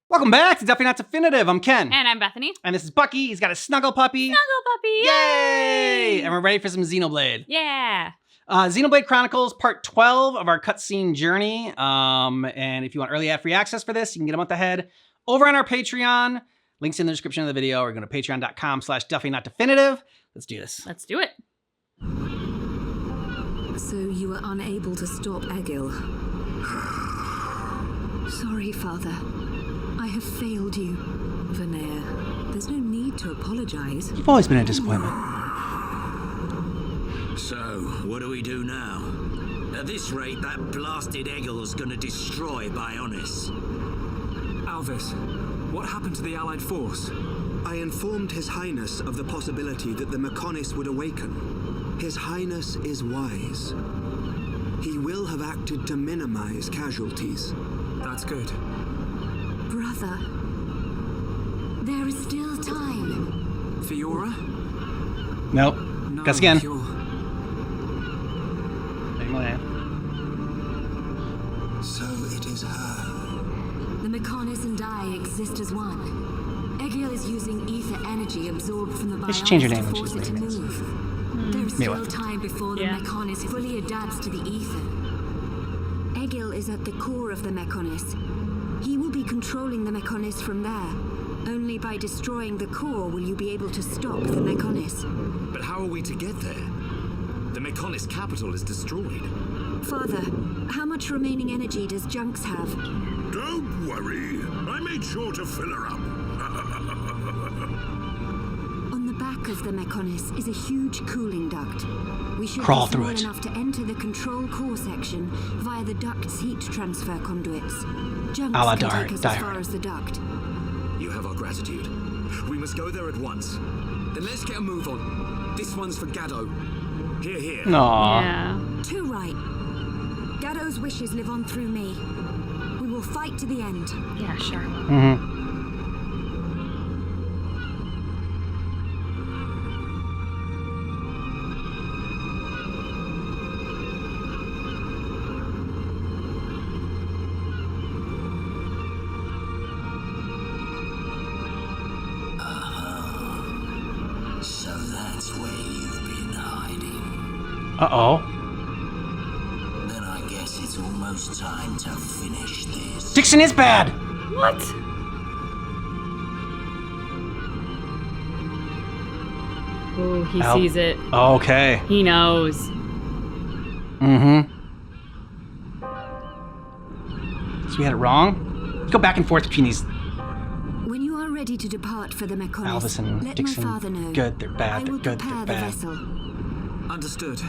Welcome back to Definitely Not Definitive. I'm Ken. And I'm Bethany. And this is Bucky. He's got a snuggle puppy. Snuggle puppy! Yay! And we're ready for some Xenoblade. Yeah. Xenoblade Chronicles Part 12 of our cutscene journey. And if you want early free access for this, you can get a month ahead over on our Patreon. Links in the description of the video, or go to patreon.com/definitely-not-definitive. Let's do this. Let's do it. So you were unable to stop Egil. Sorry, Father. I have failed you. Vanea, there's no need to apologize. You've always been a disappointment. So, what do we do now? At this rate, that blasted Egil's gonna destroy Bionis. Alvis, what happened to the Allied force? I informed His Highness of the possibility that the Mechonis would awaken. His Highness is wise. He will have acted to minimize casualties. That's good. Brother, there is still time. Fiora? Nope. No, Guess again. you're- So it is her. The Mechonis and I exist as one. Egil is using ether energy absorbed from the They should change her Bionis name to when force she's it to naming move. There is Miwa. still time before the Mechonis fully adapts to the ether. Egil is at the core of the Mechonis. He will be controlling the Mechonis from there. Only by destroying the core will you be able to stop the Mechonis. But how are we to get there? The Mechonis capital is destroyed. Father, how much remaining energy does Junks have? Don't worry. I made sure to fill her up. On the back of the Mechonis is a huge cooling duct. We should Crawl be through small it. enough to enter the control core section via the duct's heat transfer conduits. Junks A la can take us as Diary. far as the duct. You have our gratitude. We must go there at once. Then let's get a move on. This one's for Gaddo. Here, here. Aww. Yeah. Too right. Gaddo's wishes live on through me. We will fight to the end. Yeah, sure. Mm-hmm. So that's where you've been hiding. Uh-oh. Then I guess it's almost time to finish this. Dickson is bad! What? Oh, he Al- sees it. Okay. He knows. Mm-hmm. So we had it wrong? Go back and forth between these When you are ready to depart for the Mechonis, Alvis and let Dickson. my father know. Good, they're bad, I they're will good, prepare they're the bad. vessel. Understood.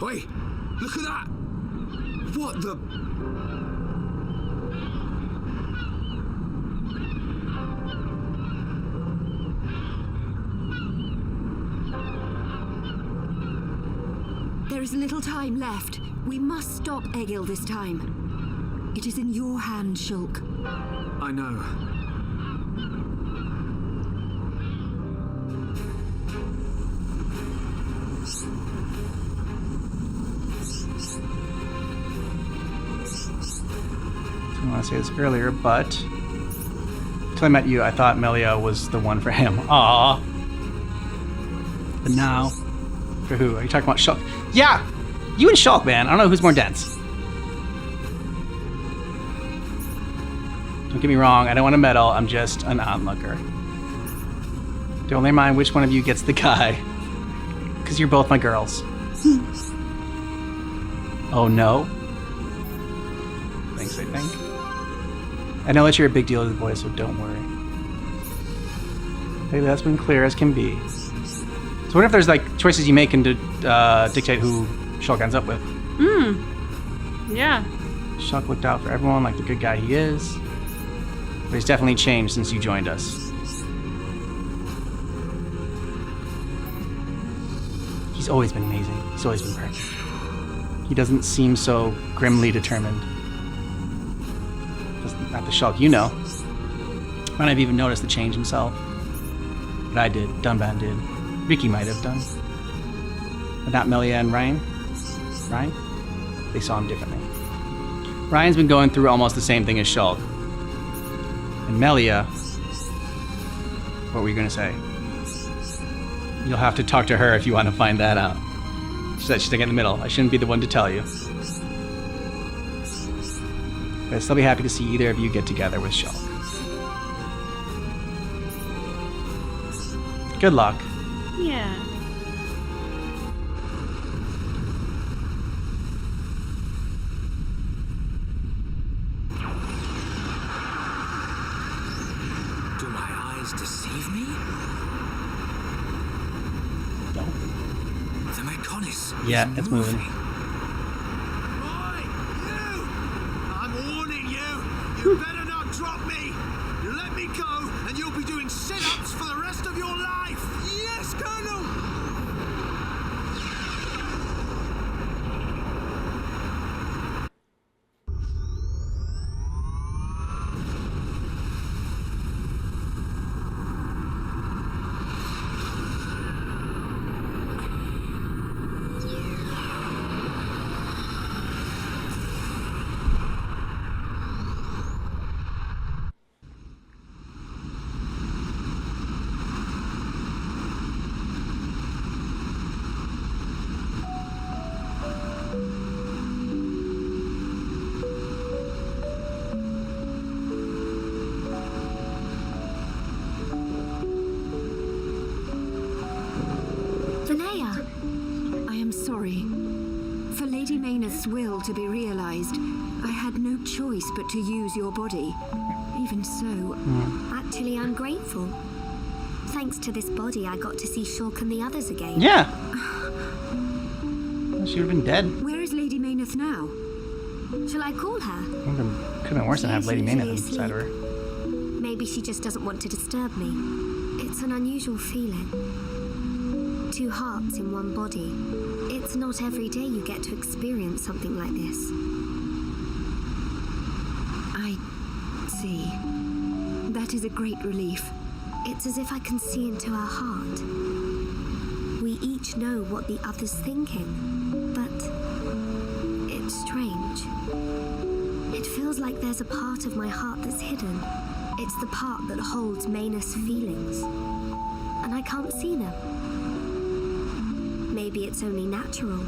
Oi, look at that! What the... There is little time left. We must stop Egil this time. It is in your hands, Shulk. I know. I didn't want to say this earlier, but until I met you, I thought Melia was the one for him. Aww. But now, for who? Are you talking about Shulk? Yeah! You and Shulk, man. I don't know who's more dense. Don't get me wrong, I don't want to meddle. I'm just an onlooker. Don't only mind which one of you gets the guy. Because you're both my girls. Oh no. Thanks, I think. I know that you're a big deal to the boys, so don't worry. Maybe that's been clear as can be. So what if there's like choices you make and dictate who Shulk ends up with? Yeah. Shulk looked out for everyone like the good guy he is. But he's definitely changed since you joined us. He's always been amazing. He's always been perfect. He doesn't seem so grimly determined. Not the Shulk you know. Might not have even noticed the change himself. But I did. Dunban did. Ricky might have done. But not Melia and Ryan. Ryan? They saw him differently. Ryan's been going through almost the same thing as Shulk. And Melia, what were you going to say? You'll have to talk to her if you want to find that out. She said she's in the middle. I shouldn't be the one to tell you. But I'd still be happy to see either of you get together with Shulk. Good luck. Yeah. Do my eyes deceive me? No. The Mechonis Yeah, is it's moving. Oi, you! I'm warning you! You better not drop me! You let me go, and you'll be doing sit-ups for the rest of your life! Yes, Colonel! Vanea, I am sorry. For Lady Maynard's will to be realized, I had no choice but to use your body. Even so, Actually, I'm grateful. Thanks to this body, I got to see Shulk and the others again. Yeah. She would have been dead. where is Lady Maynard now? Shall I call her? Could have been worse than have Lady Maynard inside of her. Maybe she just doesn't want to disturb me. It's an unusual feeling. 2 hearts in one body. It's not every day you get to experience something like this. I see. That is a great relief. It's as if I can see into our heart. We each know what the other's thinking, but it's strange. It feels like there's a part of my heart that's hidden. It's the part that holds Maynard's feelings, and I can't see them. Maybe it's only natural.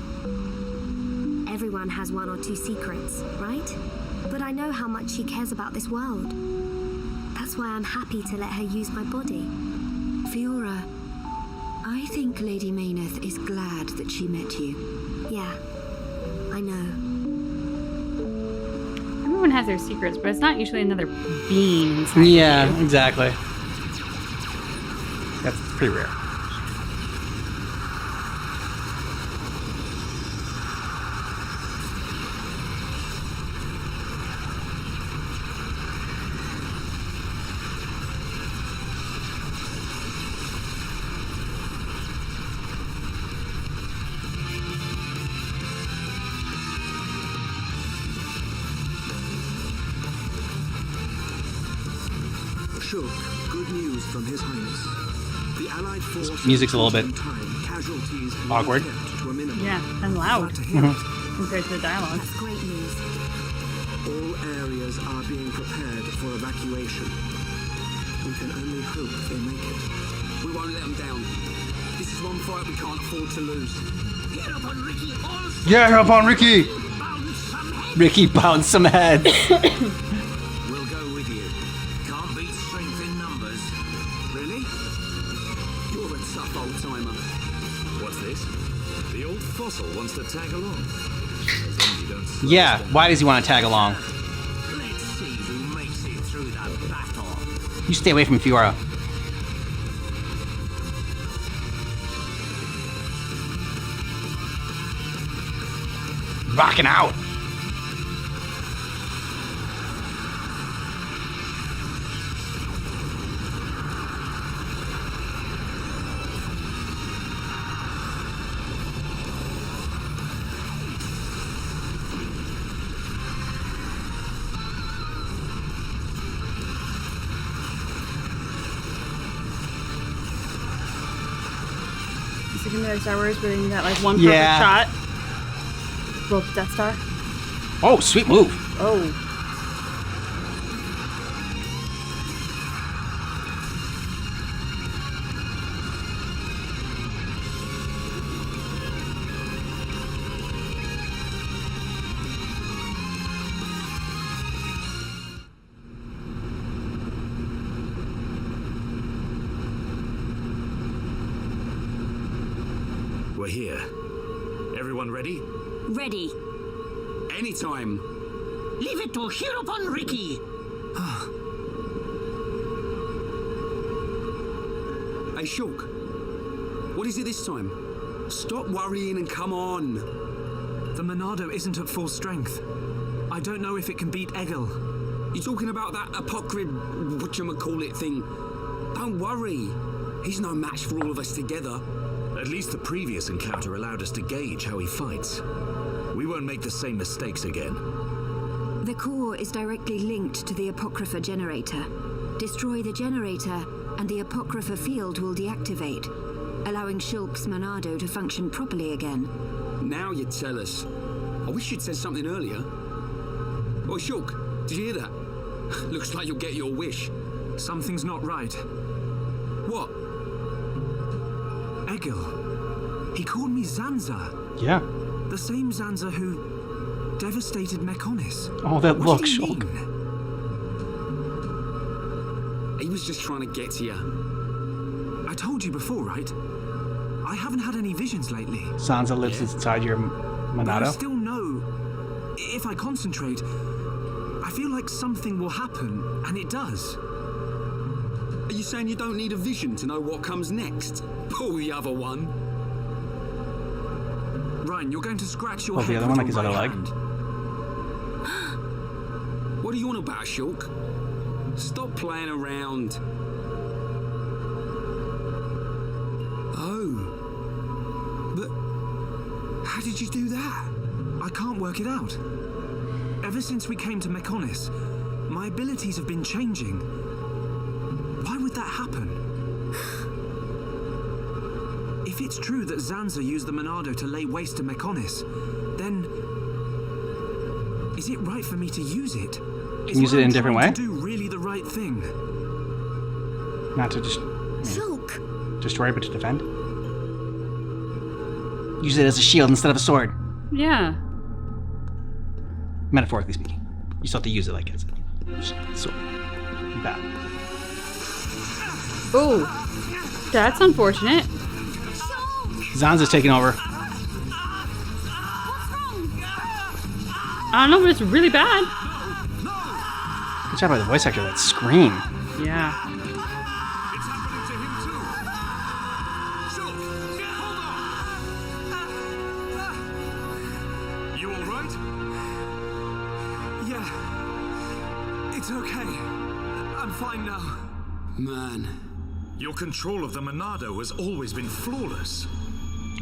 Everyone has 1 or 2 secrets, right? But I know how much she cares about this world. That's why I'm happy to let her use my body. Fiora, I think Lady Maynard is glad that she met you. Yeah, I know. Everyone has their secrets, but it's not usually another being inside. Yeah, of you. exactly. That's pretty rare. Shulk, good news from His Highness. The Allied force music's a little bit casualties awkward. to a minimum. Yeah, and loud Glad to hear it. compared to the dialogue. That's great news. All areas are being prepared for evacuation. We can only hope they make it. We won't let them down. This is one fight we can't afford to lose. Get up on Ricky Horse! Yeah, up on Ricky! Bounce some head! Ricky bounced some heads. We'll go with you. Can't beat strength in numbers. Really? You're a tough old timer. What's this? The old fossil wants to tag along. As long as you don't slow Yeah, us down. why does he want to tag along? Let's see who makes it through that battle. You stay away from Fiora. Rocking out. Second Star Wars, where you got like one perfect Yeah. shot. Both Death Star. Oh, sweet move. Oh. We're here. Everyone ready? Ready. Anytime. Leave it to Hierophant Ricky. Hey, Shulk. What is it this time? Stop worrying and come on. The Monado isn't at full strength. I don't know if it can beat Egil. You talking about that apocryph whatchamacallit thing? Don't worry. He's no match for all of us together. At least the previous encounter allowed us to gauge how he fights. We won't make the same mistakes again. The core is directly linked to the Apocrypha generator. Destroy the generator, and the Apocrypha field will deactivate, allowing Shulk's Monado to function properly again. Now you tell us. I wish you'd said something earlier. Oh, Shulk, did you hear that? Looks like you'll get your wish. Something's not right. What? Egil. He called me Zanza. Yeah. The same Zanza who devastated Mechonis. Oh, that What look, did he Shulk. mean? He was just trying to get to you. I told you before, right? I haven't had any visions lately. Sansa lives inside your But I Monado. still know, if I concentrate, I feel like something will happen, and it does. Are you saying you don't need a vision to know what comes next? Pull the other one. Ryan, you're going to scratch your Oh, the head other one, with like his your other right leg? hand. What are you on about, Shulk? Stop playing around. Oh. But how did you do that? I can't work it out. Ever since we came to Mechonis, my abilities have been changing. Why would that happen? If it's true that Zanza used the Monado to lay waste to Mechonis, then is it right for me to use it? Is Use what it in I'm a different trying way? to do really the right thing? Not to just Shulk, destroy, but to defend. Use it as a shield instead of a sword. Yeah. Metaphorically speaking. You still have to use it like it's a sword. Bad. Oh. That's unfortunate. Zanza's taking over. I don't know, but it's really bad. Good job by the voice actor, that scream. Yeah. It's happening to him too. Shulk, hold on. You all right? Yeah. It's okay. I'm fine now. Man. Your control of the Monado has always been flawless.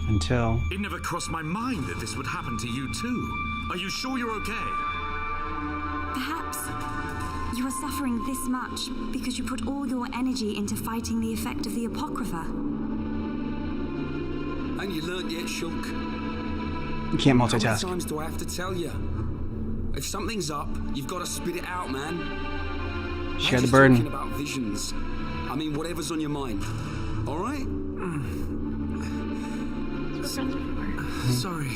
Until... It never crossed my mind that this would happen to you too. Are you sure you're okay? Perhaps you are suffering this much because you put all your energy into fighting the effect of the Apocrypha. Ain't you learnt yet, Shulk? You can't How many multitask. times do I have to tell you? If something's up, you've got to spit it out, man. Share I'm the just burden. talking about visions. I mean, whatever's on your mind. All right? Sorry.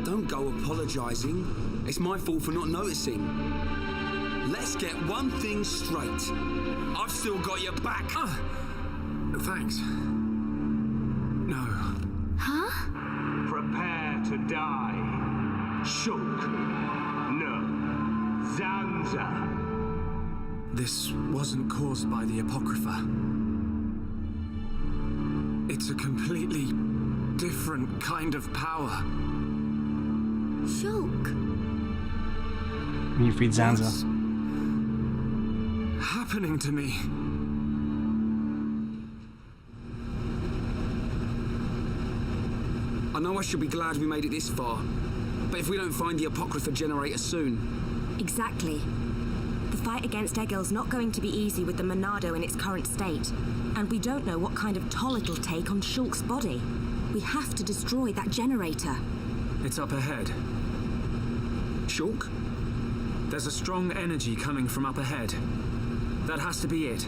Don't go apologizing. It's my fault for not noticing. Let's get one thing straight. I've still got your back. Thanks. No. huh? Prepare to die. Shulk. No. Zanza. This wasn't caused by the Apocrypha. It's a completely different kind of power. Shulk. You freed Zanza. What's happening to me? I know I should be glad we made it this far, but if we don't find the Apocrypha generator soon... Exactly. The fight against Egil's not going to be easy with the Monado in its current state. And we don't know what kind of toll it'll take on Shulk's body. We have to destroy that generator. It's up ahead. Shulk? There's a strong energy coming from up ahead. That has to be it.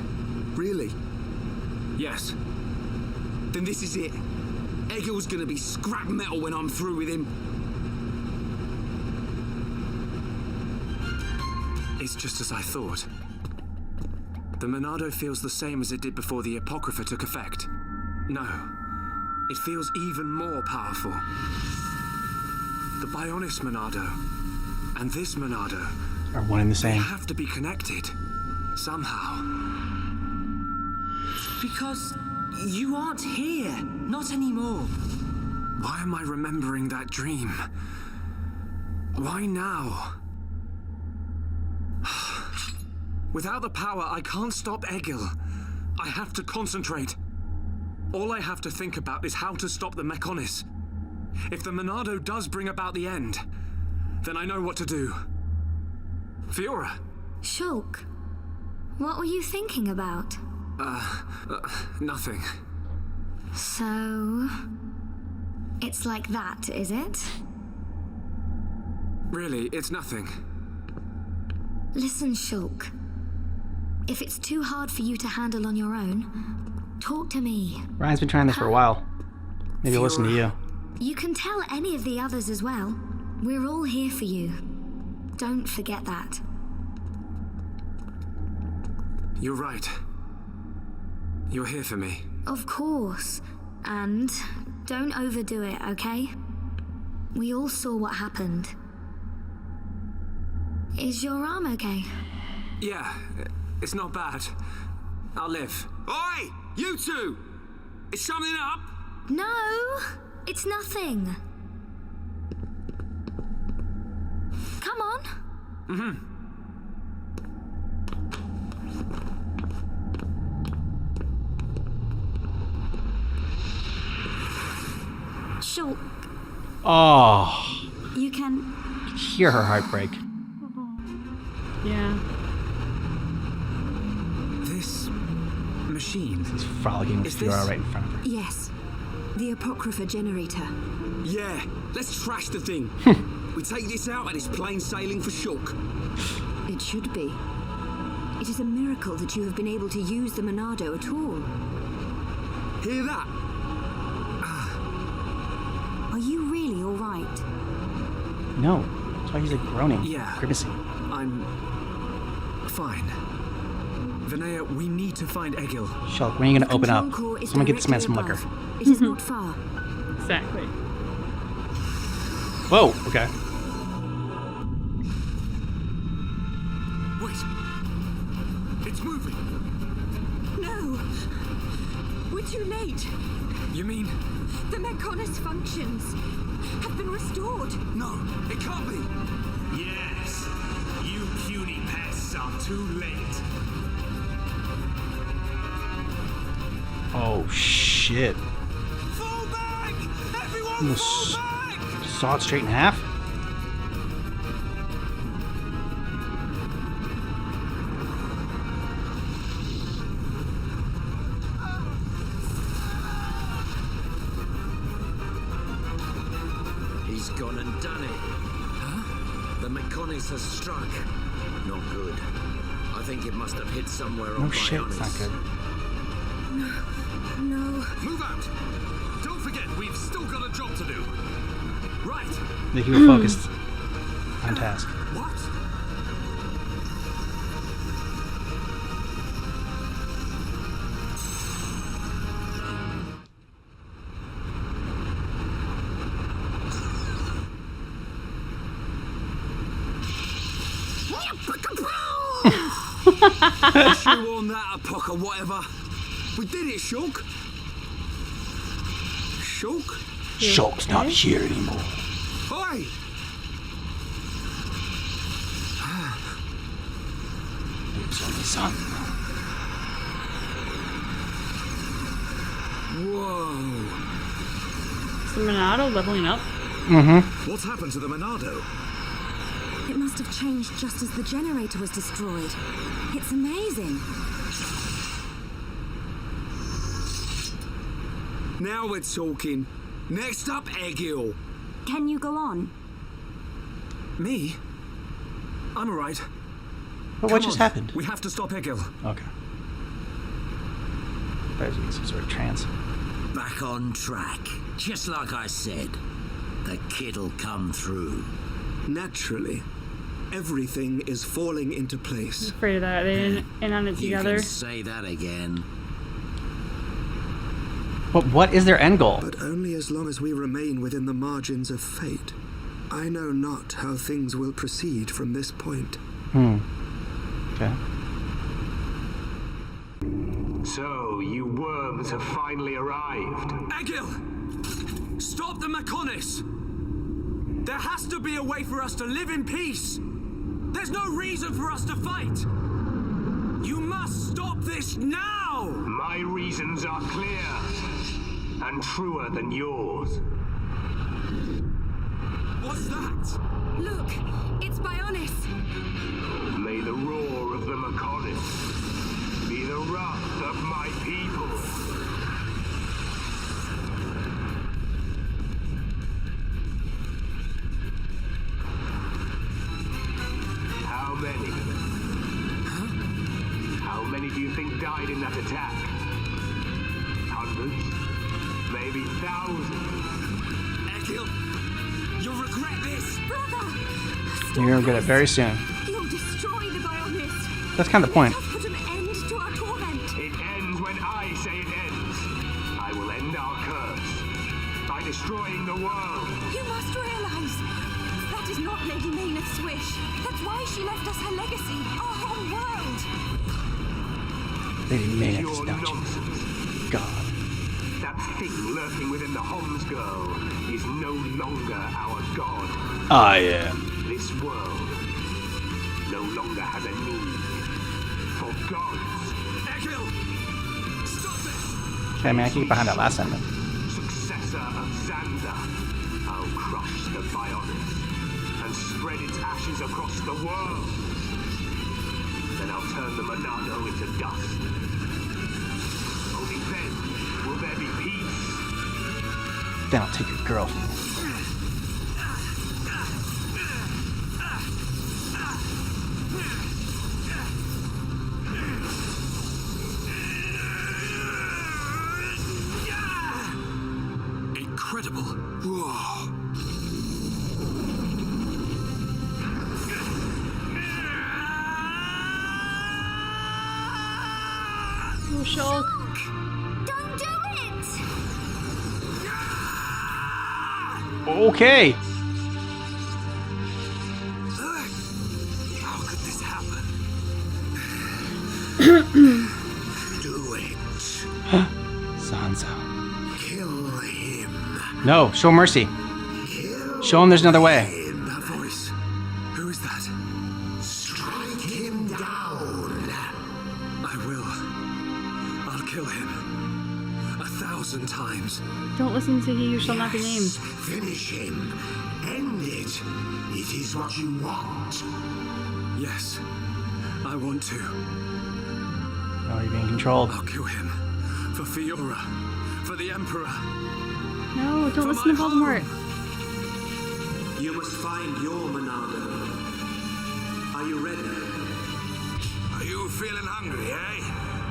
Really? Yes. Then this is it. Egil's gonna be scrap metal when I'm through with him. It's just as I thought. The Monado feels the same as it did before the Apocrypha took effect. No, it feels even more powerful. The Bionis Monado and this Monado Are one and the they same. have to be connected somehow. Because you aren't here. Not anymore. Why am I remembering that dream? Why now? Without the power, I can't stop Egil. I have to concentrate. All I have to think about is how to stop the Mechonis. If the Monado does bring about the end, then I know what to do. Fiora. Shulk, what were you thinking about? Nothing. So... it's like that, is it? Really, it's nothing. Listen, Shulk. If it's too hard for you to handle on your own, talk to me. Ryan's been trying this for a while. Maybe he'll listen to you. You can tell any of the others as well. We're all here for you. Don't forget that. You're right. You're here for me. Of course. And don't overdo it, okay? We all saw what happened. Is your arm okay? Yeah, it's not bad. I'll live. Oi! You two! Is something up? No! It's nothing. Come on. Mm-hmm. Shulk, Oh, you can... hear her heartbreak. Yeah. This machine. He's frolicking with Is Fiora this- right in front of her. Yes. The Apocrypha generator. Yeah, let's trash the thing. We take this out and it's plain sailing for Shulk. It should be. It is a miracle that you have been able to use the Monado at all. Hear that? Are you really all right? No, that's why he's like groaning, Yeah. grimacing. I'm fine. Vinaya, we need to find Egil. Shulk, when are you gonna open up? Control core is Someone get this man some directly liquor. above. It is not far. Exactly. Whoa, okay. Wait. It's moving. No! We're too late. You mean? The Mechonis functions have been restored. No, it can't be. Yes. You puny pests are too late. Oh shit. Fall back! Everyone Almost fall back! saw it straight in half. He's gone and done it. Huh? The Mechonis has struck. Not good. I think it must have hit somewhere on No shit, Bionis. it's not good. No. Move out! Don't forget, we've still got a job to do. Right. They keep it focused on task. What? Chew on that, Apoc or whatever. We did it, Shulk. Shulk? Shulk's not here anymore. Oi! It's only son. Whoa. Is the Monado leveling up? Mm-hmm. What's happened to the Monado? It must have changed just as the generator was destroyed. It's amazing. Now we're talking. Next up, Egil. Can you go on? Me? I'm alright. But what just happened? We have to stop Egil. Okay. There's some sort of trance. Back on track. Just like I said. The kid'll come through. Naturally. Everything is falling into place. I'm afraid of that. They didn't in on it You together. can say that again. But what is their end goal? But only as long as we remain within the margins of fate. I know not how things will proceed from this point. Okay. So, you worms have finally arrived. Egil! Stop the Mechonis! There has to be a way for us to live in peace! There's no reason for us to fight! You must stop this now! My reasons are clear and truer than yours. What's that? Look, it's Bionis. May the roar of the Mechonis be the wrath of my people. How many? How many do you think died in that attack? Hundreds? Maybe thousands? Egil, you'll regret this! Brother! You're gonna get it very soon. You'll destroy the Bionis. That's kind of the point. Just put an end to our torment. It ends when I say it ends. I will end our curse by destroying the world. You must realize that is not Lady Maynard's wish. That's why she left us her legacy, our whole world. Lady Maynard Pure statue. nonsense. God. That thing lurking within the Homs girl is no longer our god. Ah, yeah. This world no longer has a need for gods. Egil! Stop it! Okay, man, I can get behind that last sentence. Successor of Xanza, I'll crush the Bionis and spread its ashes across the world. Then I'll turn the Monado into dust. Only then will there be peace. Then I'll take your girlfriend. Incredible. Whoa. Oh, Shulk. Don't do it! Okay. How could this happen? Do it. Sansa. Kill him. No, show mercy. Show him there's another way. That voice. Who is that? Strike him down. I will. I'll kill him. 1,000 times. Don't listen to he who shall not be named. Finish him. End it. It is what you want. Yes. I want to. Oh, you're being controlled. I'll kill him. For Fiora. For the Emperor. No, don't listen to Voldemort. You must find your Monado. Are you ready? Are you feeling hungry, eh?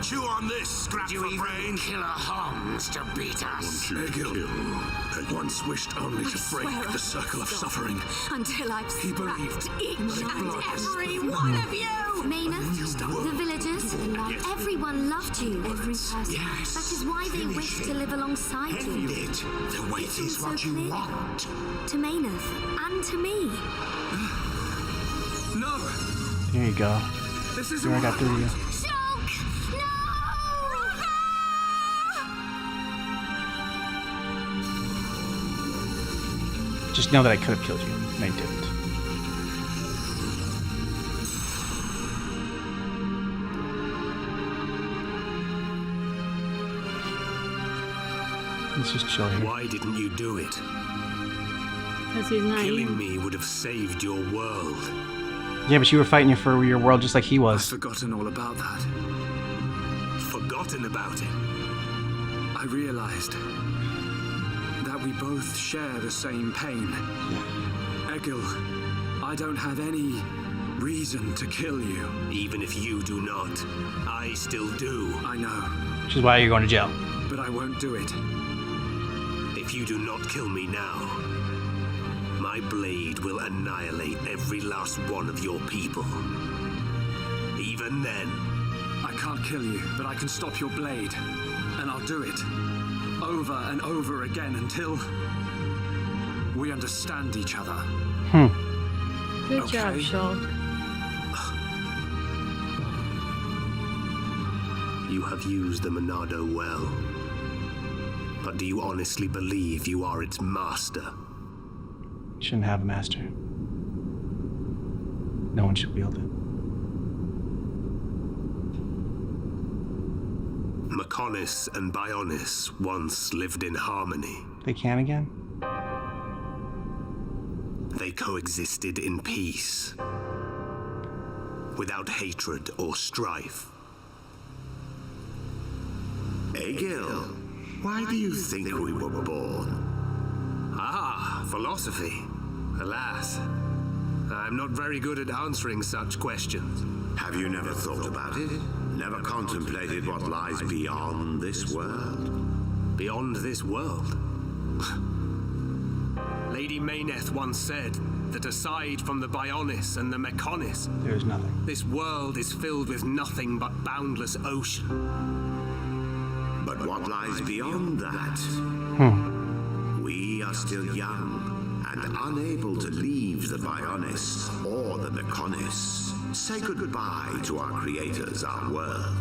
Chew on this, scrap for brain. Kill a Homs to beat us. Egil had once wished only to break swear the circle of suffering. Until I've He believed scrapped each and blood every one of you. Maynard, the villagers, everyone loved you. Every person. Yes. That is why they wished to live alongside End you. it. The wait is So what you clear. want. To Maynard and to me. No! Here you go. This isn't Here I what got through to you. Shulk! No! Just know that I could have killed you, and I didn't. Let's just chill here. Why didn't you do it? Because he's not Killing you. me would have saved your world. Yeah, but you were fighting for your world just like he I've was. forgotten all about that. Forgotten about it. I realized that we both share the same pain. Egil, I don't have any reason to kill you. Even if you do not, I still do. I know. Which is why you're going to jail. But I won't do it. If you do not kill me now, my blade will annihilate every last one of your people. Even then... I can't kill you, but I can stop your blade. And I'll do it. Over and over again until... we understand each other. Good job, Shulk. You have used the Monado well. But do you honestly believe you are its master? You shouldn't have a master. No one should wield it. Mechonis and Bionis once lived in harmony. They can again? They coexisted in peace, without hatred or strife. Egil, why do you think we were born? Ah, philosophy. Alas, I'm not very good at answering such questions. Have you never thought about it? Never contemplated what lies beyond this world? Beyond this world? Lady Mayneth once said that aside from the Bionis and the Mechonis, there's nothing. This world is filled with nothing but boundless ocean. But what lies beyond that? We are still young and unable to leave the Bionis or the Mechonis. Say goodbye to our creators, our world.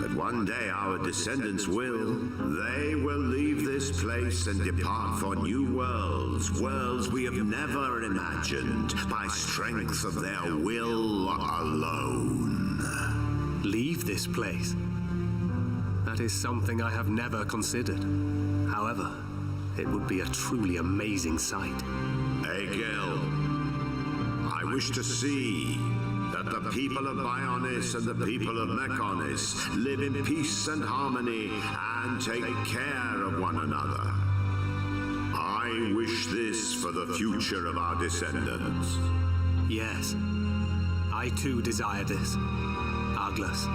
But one day our descendants will. They will leave this place and depart for new worlds, worlds we have never imagined, by strength of their will alone. Leave this place? That is something I have never considered. However, it would be a truly amazing sight. Egil, I wish to see that the people of Bionis and the people of Mechonis live in peace and harmony and take care of one another. I wish this for the future of our descendants. Yes, I too desire this, Arglus.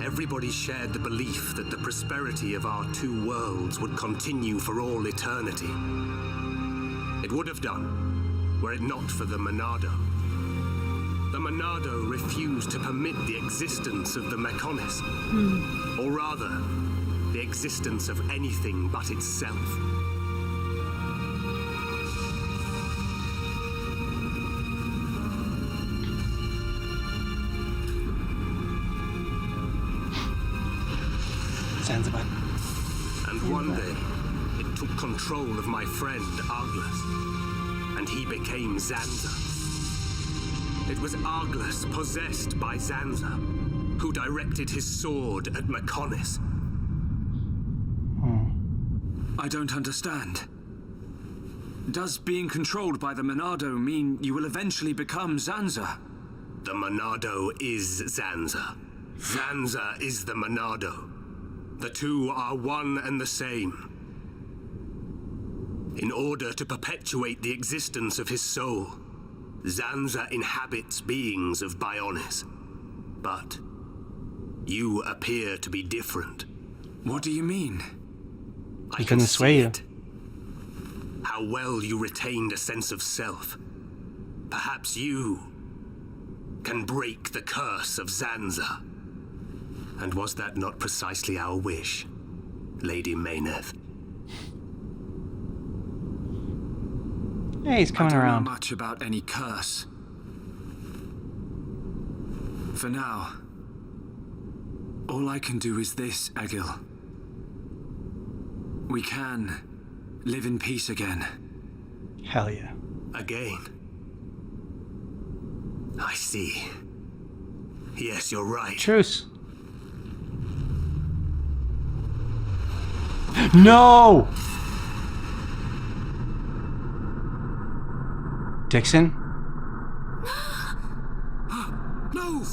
Everybody shared the belief that the prosperity of our two worlds would continue for all eternity. It would have done, were it not for the Monado. The Monado refused to permit the existence of the Mechonis. Or rather, the existence of anything but itself. Zanzibar. And one day, it took control of my friend Arglus. And he became Zanza. It was Arglus, possessed by Zanza, who directed his sword at Mechonis. I don't understand. Does being controlled by the Monado mean you will eventually become Zanza? The Monado is Zanza. Zanza is the Monado. The two are one and the same. In order to perpetuate the existence of his soul, Zanza inhabits beings of Bionis. But you appear to be different. What do you mean? I can sway you. How well you retained a sense of self. Perhaps you can break the curse of Zanza. And was that not precisely our wish, Lady Mayneth? Yeah, he's coming around. I don't around. know much about any curse. For now, all I can do is this, Egil. We can live in peace again. Hell yeah. Again? I see. Yes, you're right. Truce. No! Dickson? No!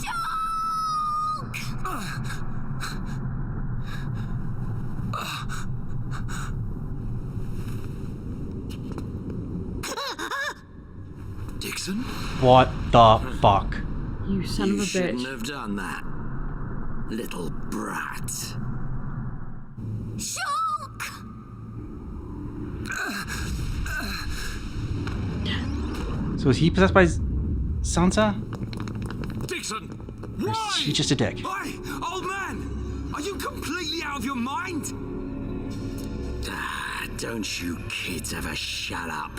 Dickson? What the fuck? You son of a shouldn't bitch. have done that, little brat. Shulk! So is he possessed by Sansa? Dickson! Or is Why? he just a dick? Hey, old man! Are you completely out of your mind? Don't you kids ever shut up.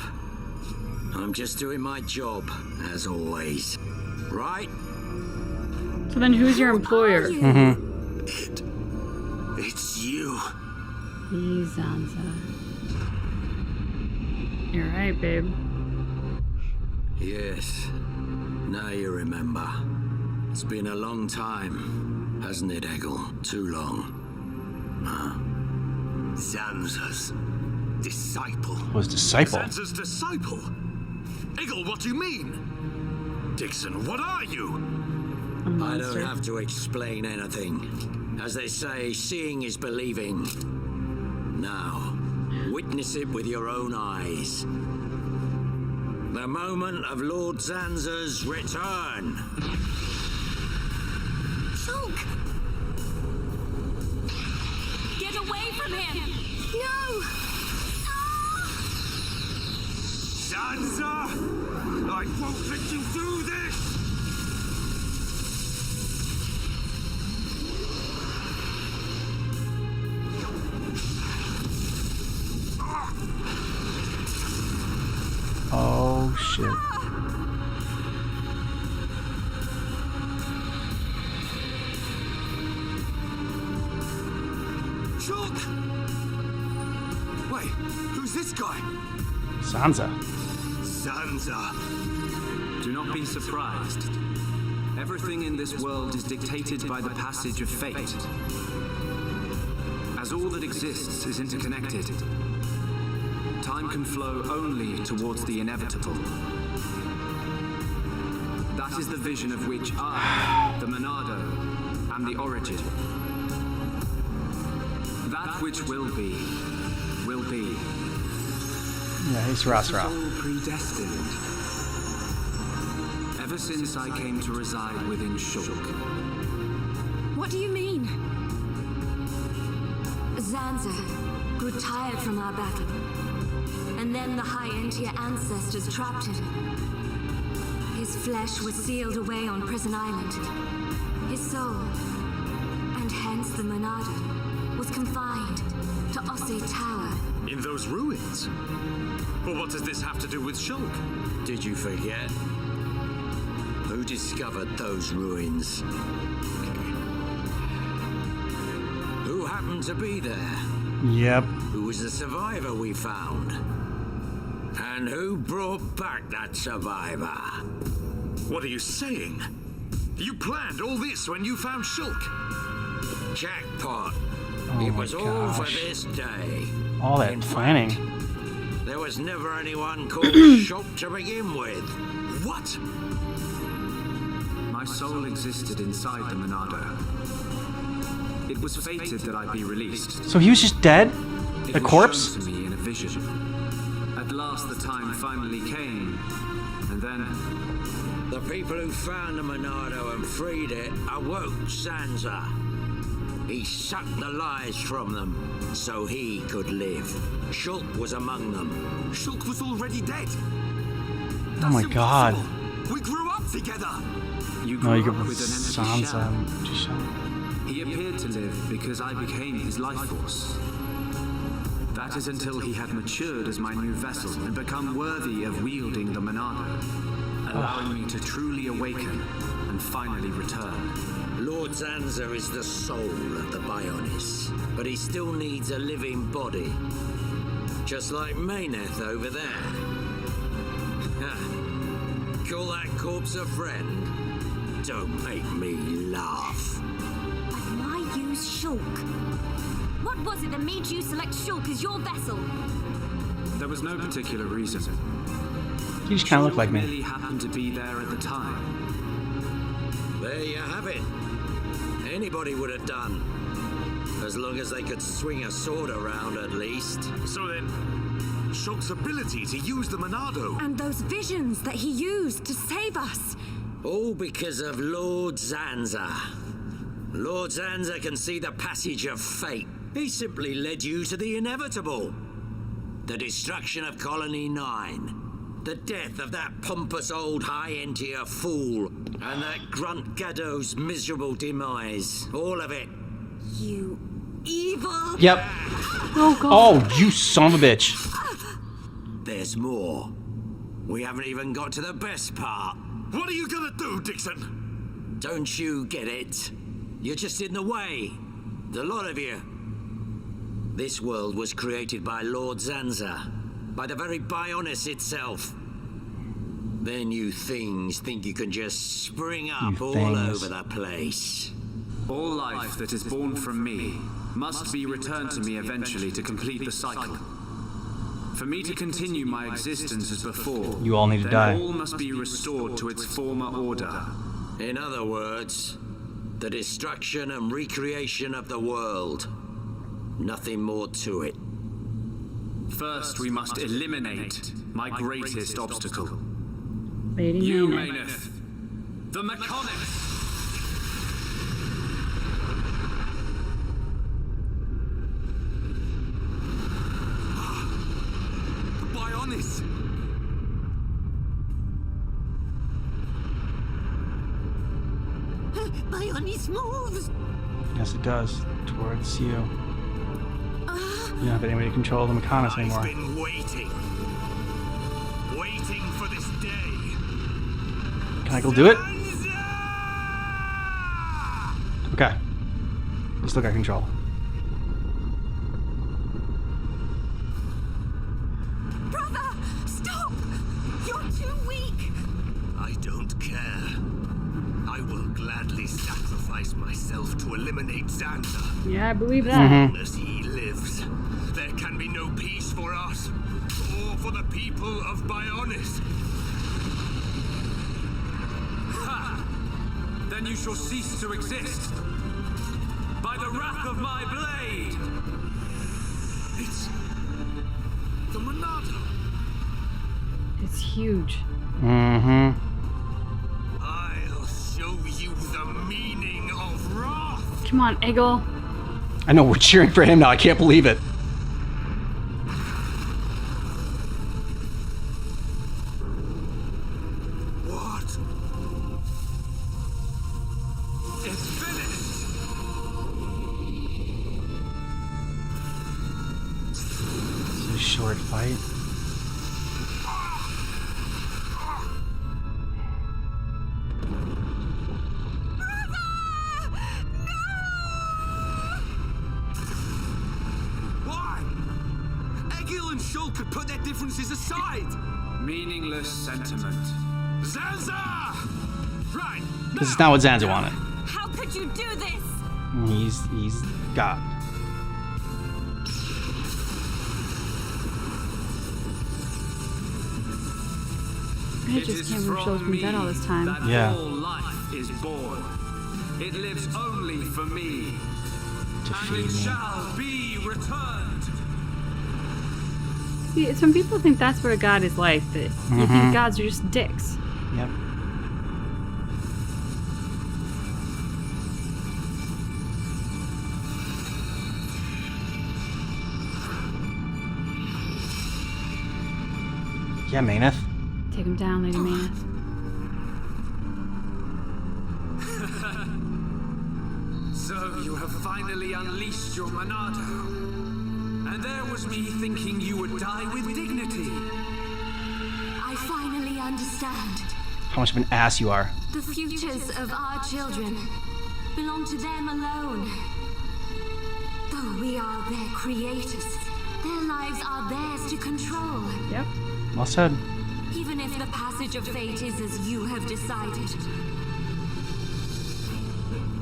I'm just doing my job, as always. Right? So then who's your employer? It's you. He's Sansa. You're right, babe. Yes. Now you remember. It's been a long time, hasn't it, Eggle? Too long. Huh? Sansa's disciple. Was disciple. Sansa's disciple? Eggle, what do you mean? Dickson, what are you? I don't have to explain anything. As they say, seeing is believing. Now, witness it with your own eyes. The moment of Lord Zanza's return. Shulk! Get away from him! No! Sansa! I won't let you do this! Oh shit. Shulk! Wait, who's this guy? Sansa. Sansa. Do not be surprised. Everything in this world is dictated by the passage of fate. As all that exists is interconnected, time can flow only towards the inevitable. That is the vision of which I, the Monado, am the origin. That which will be, will be. Yeah, he's Rasra. All predestined. Ever since I came to reside within Shulk. What do you mean? Zanza grew tired from our battle. And then the High Entia ancestors trapped him. His flesh was sealed away on Prison Island. His soul, and hence the Monado, was confined to Osse Tower. In those ruins? Well, what does this have to do with Shulk? Did you forget? Who discovered those ruins? Who happened to be there? Yep. Who was the survivor we found? And who brought back that survivor? What are you saying? You planned all this when you found Shulk? Jackpot. Oh It my was all for gosh. this day. All that In planning. fact, there was never anyone called Shulk to begin with. What? My soul existed inside the Monado. It was fated that I be released. So he was just dead? It A was corpse? shown to me in a vision. At last the time finally came, and then The people who found the Monado and freed it awoke Sansa. He sucked the lives from them so he could live. Shulk was among them. Shulk was already dead. Oh my god. We grew up together. you No, grew you up could with an empty Sansa. shell. Empty shell. He appeared to live because I became his life force. That is until he had matured as my new vessel and become worthy of wielding the Monado, allowing me to truly awaken and finally return. Lord Zanza is the soul of the Bionis, but he still needs a living body. Just like Mayneth over there. Call that corpse a friend? Don't make me laugh. But why use Shulk? What was it that made you select Shulk as your vessel? There was no particular reason. You just kind of look like me. Merely happened to be there at the time. There you have it. Anybody would have done. As long as they could swing a sword around, at least. So then, Shulk's ability to use the Monado. And those visions that he used to save us. All because of Lord Zanza. Lord Zanza can see the passage of fate. He simply led you to the inevitable. The destruction of Colony 9. The death of that pompous old high-entier fool. And that grunt Gaddo's miserable demise. All of it. You evil... Yep. Oh, God. Oh, you son of a bitch. There's more. We haven't even got to the best part. What are you gonna do, Dickson? Don't you get it? You're just in the way. The lot of you. This world was created by Lord Zanza. By the very Bionis itself. Then you things think you can just spring up all over the place. All life that is born from me must be returned to me eventually to complete the cycle. For me to continue my existence as before, you all need to die. All must be restored to its former order. In other words, the destruction and recreation of the world. Nothing more to it. First, we must eliminate my greatest obstacle. Lady You, Mayneth. Mayneth. The Mechonis! Bionis! Bionis moves! Yes, it does. Towards you. You don't have anybody to control the Mechonis anymore. I've been waiting. Waiting for this day. Can I go do it? Okay. We still got control. Brother! Stop! You're too weak! I don't care. I will gladly sacrifice myself to eliminate Xander. Yeah, I believe that. As he lives, there can be no peace for us, or for the people of Bionis. Ha! Then you shall cease to exist. By the wrath of my blade! It's the Monado. It's huge. Mm-hmm. I'll show you the meaning of wrath. Come on, Eggle. I know, we're cheering for him now. I can't believe it. What? It's finished. It's a short fight. Could put their differences aside. Meaningless sentiment. Zanza! Right. This is not what Zanza wanted. How could you do this? He's God. I just can't believe Shulk's been dead all this time. That Yeah. all life is born. It lives only for me. To and feed it me. shall be returned. See, some people think that's what a god is like, that you think gods are just dicks. Yep. Yeah, Mayneth. Take him down, Lady Mayneth. So you have finally unleashed your Monado. And there was me thinking you would die with dignity. I finally understand. How much of an ass you are. The futures of our children belong to them alone. Though we are their creators, their lives are theirs to control. Yep. Well said. Even if the passage of fate is as you have decided,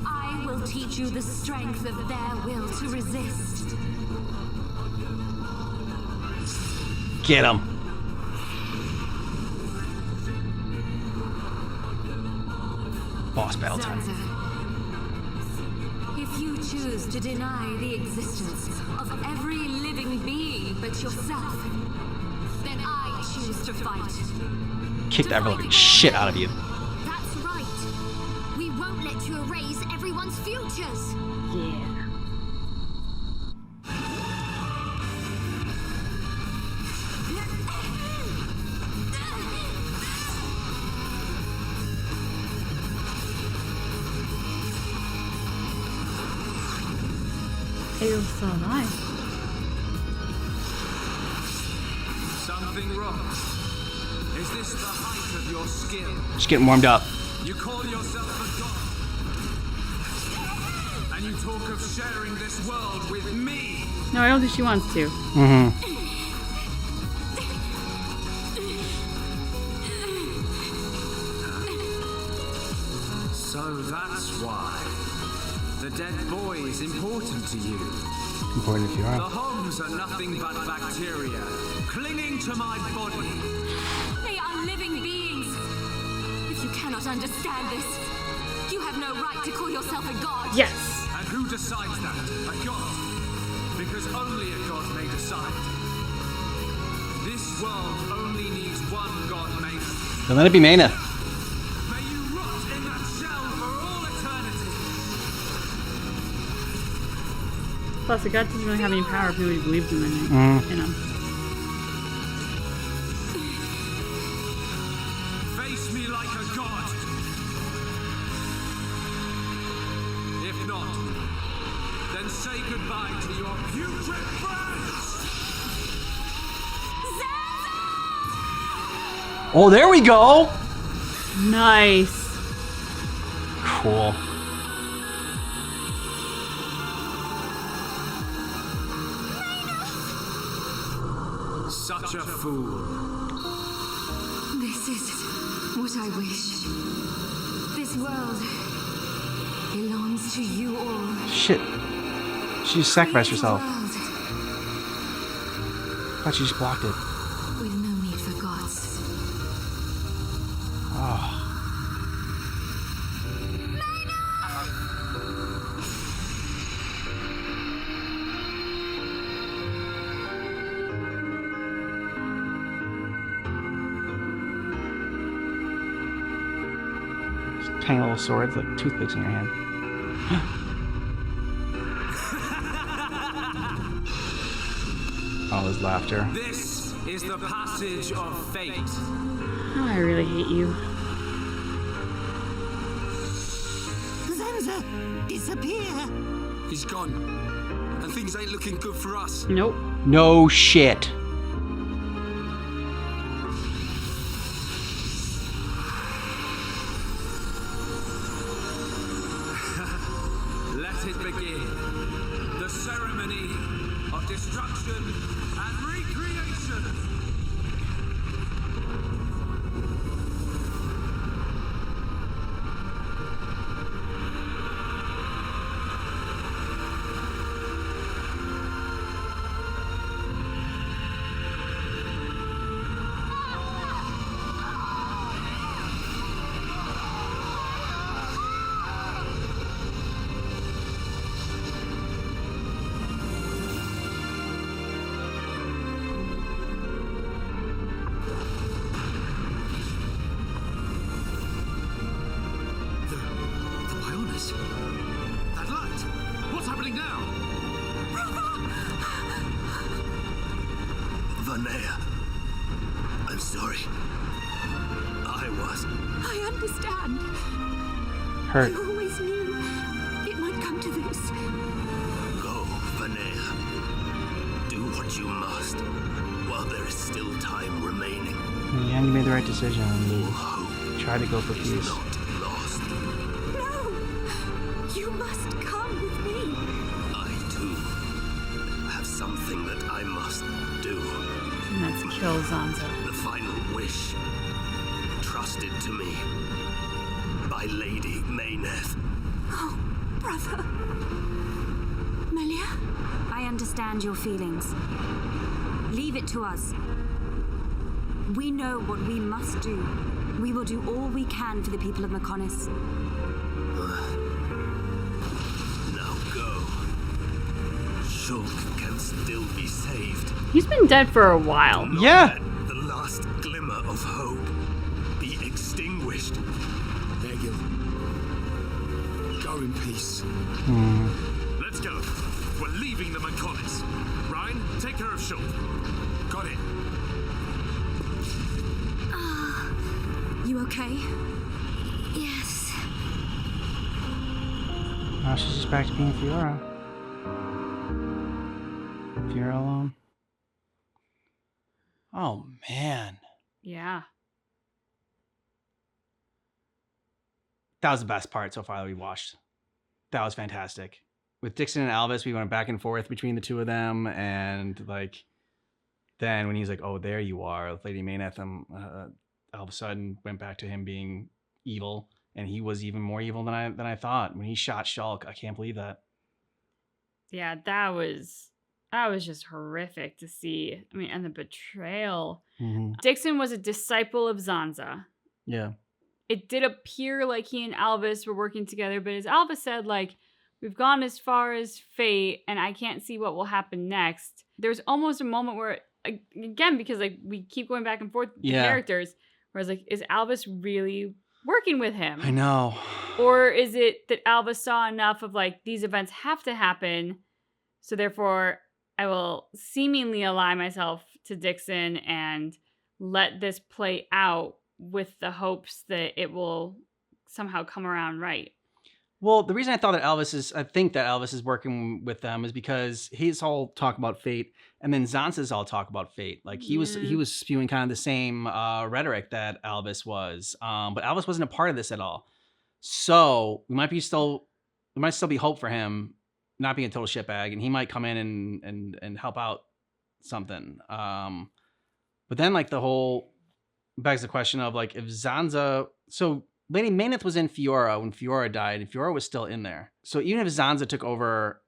I will teach you the strength of their will to resist. Get him. Boss battle time. Zanza, if you choose to deny the existence of every living being but yourself, choose to fight. Kick the ever-living shit out of you. That's right. We won't let you erase everyone's futures. Yeah. Egel's still alive. Something wrong. Is this the height of your skill? Just getting warmed up. You call yourself a god. And you talk of sharing this world with me. No, I don't think she wants to. Mm-hmm. So that's why. The dead boy is important to you. Important if you The are. homes are nothing but bacteria, clinging to my body. They are living beings. If you cannot understand this, you have no right to call yourself a god. Yes. And who decides that? A god. Because only a god may decide. This world only needs one god, Mena. Then let it be Mena. May you rot in that shell for all eternity. Plus, the god doesn't really have any power if nobody believes him in it. You know. Face me like a god. If not, then say goodbye to your putrid friends. Oh, there we go. Nice. Cool. Such a fool. This is what I wish. This world belongs to you all. Shit. She just sacrificed herself. World Thought she just blocked it. with no need for gods. Oh. Tiny little swords like toothpicks in your hand. All his laughter. This is the passage of fate. Oh, I really hate you. Zanza, disappear. He's gone. And things ain't looking good for us. Nope. No shit. Let it begin. The ceremony of destruction and recreation. That light! What's happening now? Vanea, I'm sorry. I was. I understand. Hurt. I always knew it might come to this. Go, Vanea. Do what you must, while there is still time remaining. Yeah, you made the right decision. All hope Try to go for is peace. not lost. No! You must come with me. I, too, have something that I must do. And that's kill Zanza. The final wish, trusted to me by Lady Mayneth. Oh, brother. Melia? I understand your feelings. Leave it to us. We know what we must do. We will do all we can for the people of Mechonis. Now go. Shulk can still be saved. He's been dead for a while. Yeah. The last of hope be extinguished. Egil, go in peace. Let's go. We're leaving the Mechonis. Ryan, take care of Shulk. Got it. You okay? Yes. Now she's just back to being Fiora. Fiora alone. Oh, man. Yeah. That was the best part so far that we watched. That was fantastic. With Dickson and Albus, we went back and forth between the two of them, and like, then when he's like, "Oh, there you are, Lady Mayneth," all of a sudden went back to him being evil, and he was even more evil than I thought. When he shot Shulk, I can't believe that. Yeah, that was just horrific to see. I mean, and the betrayal. Mm-hmm. Dickson was a disciple of Zanza. Yeah. It did appear like he and Albus were working together, but as Albus said, like, we've gone as far as fate, and I can't see what will happen next. There's almost a moment where, again, because like we keep going back and forth with the characters, where I was like, is Albus really working with him? I know. Or is it that Albus saw enough of like, these events have to happen, so therefore I will seemingly ally myself to Dickson and let this play out with the hopes that it will somehow come around right. Well, the reason I think that Elvis is working with them is because he's all talk about fate, and then Zanza's all talk about fate. Like he was spewing kind of the same rhetoric that Albus was, but Albus wasn't a part of this at all. So we might still be hope for him not being a total shitbag, and he might come in and help out something. But then like the whole begs the question of like, if Zanza, so Lady Mayneth was in Fiora when Fiora died, and Fiora was still in there. So even if Zanza took over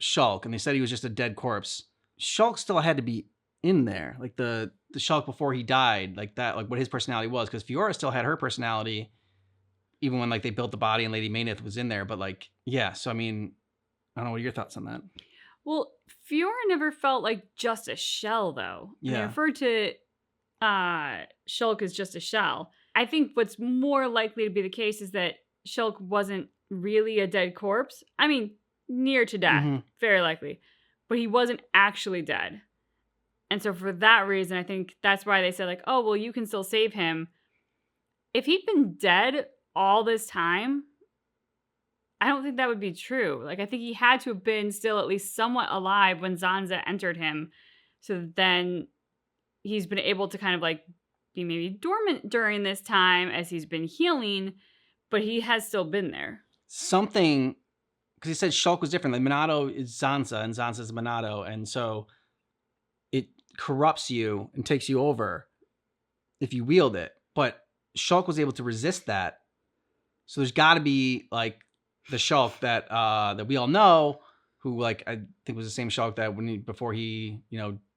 Shulk and they said he was just a dead corpse, Shulk still had to be in there. Like the Shulk before he died, like that, like what his personality was, because Fiora still had her personality even when like they built the body and Lady Mayneth was in there. But like, yeah, so I mean, I don't know, what are your thoughts on that? Well, Fiora never felt like just a shell, though. Yeah. I referred to Shulk as just a shell. I think what's more likely to be the case is that Shulk wasn't really a dead corpse. I mean, near to death, very likely. But he wasn't actually dead. And so for that reason, I think that's why they said like, oh, well, you can still save him. If he'd been dead all this time, I don't think that would be true. Like, I think he had to have been still at least somewhat alive when Zanza entered him. So then he's been able to kind of like be maybe dormant during this time as he's been healing, but he has still been there. Something, because he said Shulk was different. Like Monado is Zanza and Zanza is Monado. And so it corrupts you and takes you over if you wield it. But Shulk was able to resist that. So there's got to be like the Shulk that that we all know, who like I think was the same Shulk that before he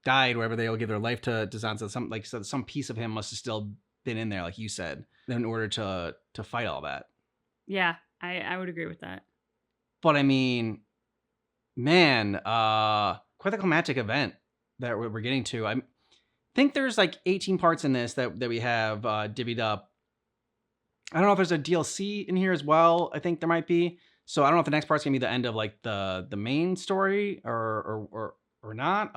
died, wherever they all give their life to Zanza, some piece of him must have still been in there, like you said, in order to fight all that. Yeah, I would agree with that. But I mean, man, quite the climactic event that we're getting to. I think there's like 18 parts in this that we have divvied up. I don't know if there's a DLC in here as well. I think there might be. So I don't know if the next part's gonna be the end of like the main story or not.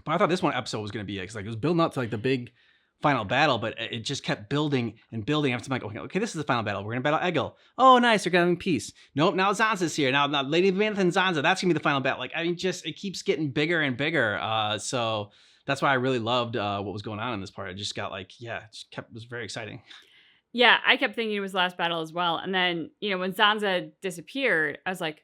But I thought this one episode was gonna be it, because like it was building up to like the big final battle, but it just kept building and building. After I'm like, okay, this is the final battle. We're gonna battle Egil. Oh, nice, they're getting peace. Nope, now Zanza's here. Now Lady Mayneth and Zanza. That's gonna be the final battle. Like, I mean, just it keeps getting bigger and bigger. So that's why I really loved what was going on in this part. It just got like, it was very exciting. Yeah, I kept thinking it was the last battle as well. And then, when Zanza disappeared, I was like,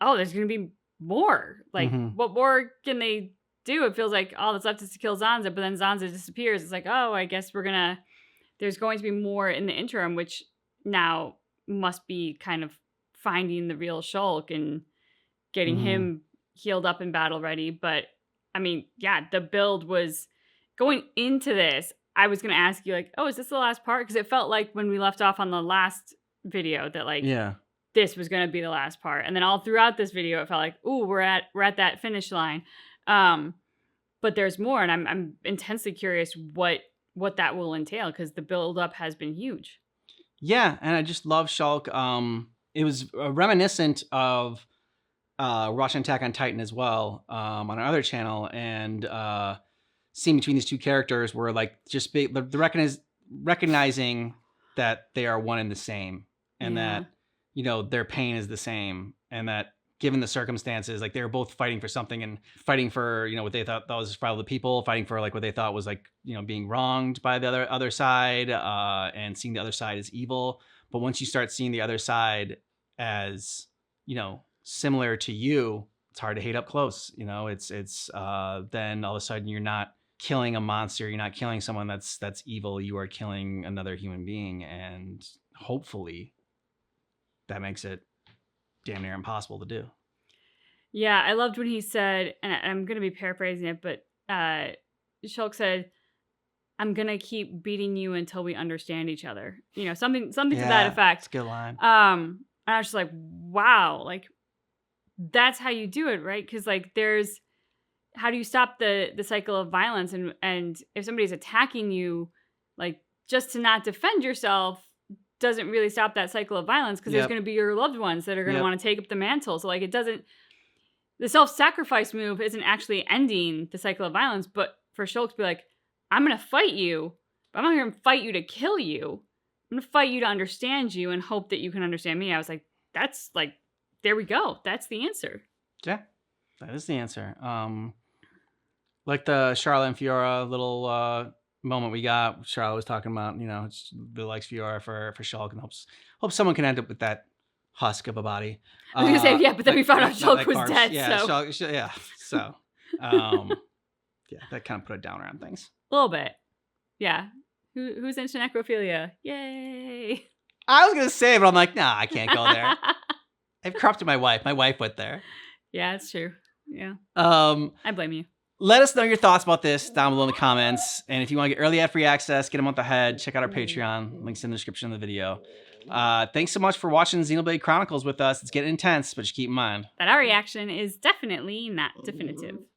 oh, there's going to be more. Like, what more can they do? It feels like all that's left is to kill Zanza, but then Zanza disappears. It's like, oh, I guess there's going to be more in the interim, which now must be kind of finding the real Shulk and getting him healed up and battle ready. But, I mean, yeah, the build was going into this. I was going to ask you, like, oh, is this the last part? Because it felt like when we left off on the last video that, like, this was going to be the last part. And then all throughout this video, it felt like, ooh, we're at that finish line. But but there's more, and I'm intensely curious what that will entail, because the build up has been huge. Yeah, and I just love Shulk. It was reminiscent of watching Attack on Titan as well on our other channel, and seeing between these two characters were like just the recognizing that they are one and the same, and that their pain is the same, and that given the circumstances, like they were both fighting for something, and fighting for what they thought that was for the people, fighting for like what they thought was like being wronged by the other side, and seeing the other side as evil. But once you start seeing the other side as similar to you, it's hard to hate up close. It's then all of a sudden you're not killing a monster, you're not killing someone that's evil, you are killing another human being, and hopefully that makes it damn near impossible to do. Yeah, I loved when he said, and I'm going to be paraphrasing it, but Shulk said, "I'm going to keep beating you until we understand each other." Something to that effect. It's a good line. And I was just like, wow, like that's how you do it, right? Because like how do you stop the cycle of violence? And if somebody's attacking you, like just to not defend yourself doesn't really stop that cycle of violence, because there's going to be your loved ones that are going to want to take up the mantle. So like the self-sacrifice move isn't actually ending the cycle of violence, but for Shulk to be like, I'm going to fight you, but I'm not going to fight you to kill you. I'm going to fight you to understand you and hope that you can understand me. I was like, that's like, there we go. That's the answer. Yeah, that is the answer. Like the Charlotte and Fiora little moment we got. Charlotte was talking about, really likes Fiora for Shulk, and hopes someone can end up with that husk of a body. I was gonna say, but then we found out Shulk was dead. Yeah, so. Shulk, so that kind of put a downer on things. A little bit. Yeah. Who's into necrophilia? Yay. I was gonna say, but I'm like, nah, I can't go there. I've corrupted my wife. My wife went there. Yeah, it's true. Yeah. I blame you. Let us know your thoughts about this down below in the comments. And if you want to get early ad-free access, get a month ahead, check out our Patreon. Links in the description of the video. Thanks so much for watching Xenoblade Chronicles with us. It's getting intense, but just keep in mind that our reaction is definitely not definitive.